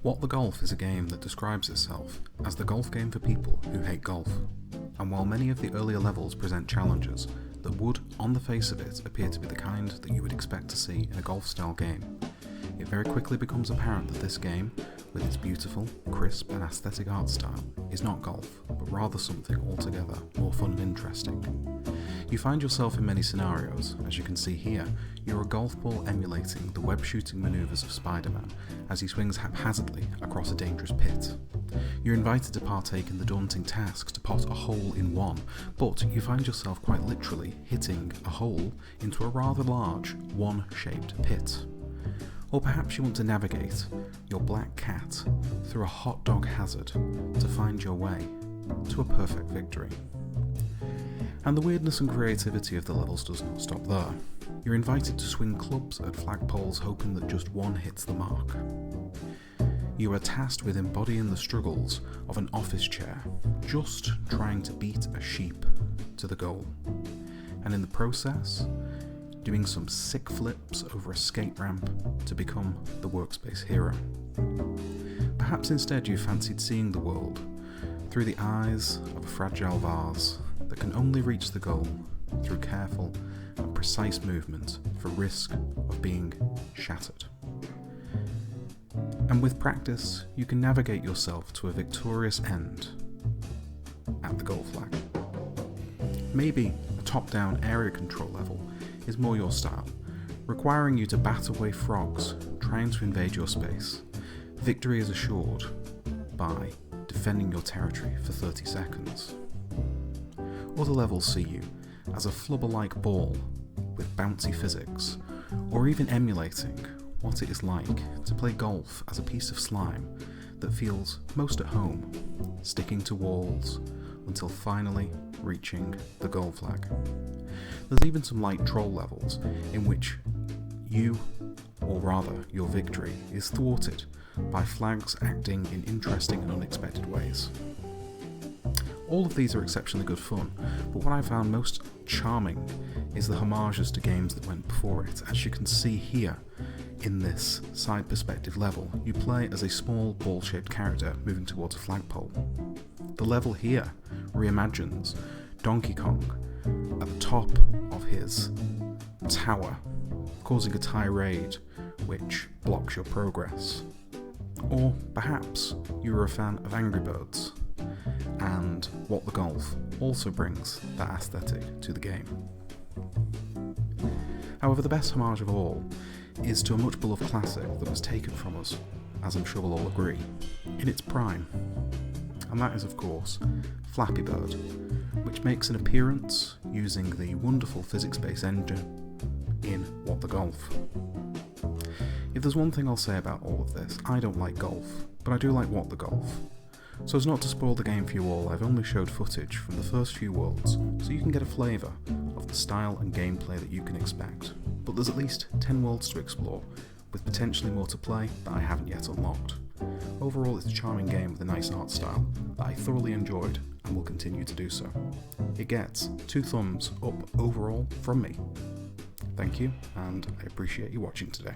What the Golf is a game that describes itself as the golf game for people who hate golf. And while many of the earlier levels present challenges that would, on the face of it, appear to be the kind that you would expect to see in a golf-style game, it very quickly becomes apparent that this game, with its beautiful, crisp and aesthetic art style, is not golf, but rather something altogether more fun and interesting. You find yourself in many scenarios. As you can see here, you're a golf ball emulating the web shooting manoeuvres of Spider-Man as he swings haphazardly across a dangerous pit. You're invited to partake in the daunting task to pot a hole in one, but you find yourself quite literally hitting a hole into a rather large, one-shaped pit. Or perhaps you want to navigate your black cat through a hot dog hazard to find your way to a perfect victory. And the weirdness and creativity of the levels does not stop there. You're invited to swing clubs at flagpoles hoping that just one hits the mark. You are tasked with embodying the struggles of an office chair, just trying to beat a sheep to the goal. And in the process, doing some sick flips over a skate ramp to become the workspace hero. Perhaps instead you fancied seeing the world through the eyes of a fragile vase that can only reach the goal through careful and precise movement for risk of being shattered. And with practice, you can navigate yourself to a victorious end at the goal flag. Maybe a top-down area control level is more your style, requiring you to bat away frogs trying to invade your space. Victory is assured by defending your territory for 30 seconds. Other levels see you as a flubber-like ball with bouncy physics, or even emulating what it is like to play golf as a piece of slime that feels most at home, sticking to walls until finally reaching the goal flag. There's even some light troll levels in which you, or rather your victory, is thwarted by flags acting in interesting and unexpected ways. All of these are exceptionally good fun, but what I found most charming is the homages to games that went before it. As you can see here in this side perspective level, you play as a small ball-shaped character moving towards a flagpole. The level here reimagines Donkey Kong at the top of his tower, causing a tirade which blocks your progress. Or perhaps you're a fan of Angry Birds, and What the Golf also brings that aesthetic to the game. However, the best homage of all is to a much beloved classic that was taken from us, as I'm sure we'll all agree, in its prime. And that is, of course, Flappy Bird, which makes an appearance using the wonderful physics-based engine in What the Golf. If there's one thing I'll say about all of this, I don't like golf, but I do like What the Golf. So as not to spoil the game for you all, I've only showed footage from the first few worlds, so you can get a flavour of the style and gameplay that you can expect. But there's at least 10 worlds to explore, with potentially more to play that I haven't yet unlocked. Overall, it's a charming game with a nice art style that I thoroughly enjoyed and will continue to do so. It gets 2 thumbs up overall from me. Thank you, and I appreciate you watching today.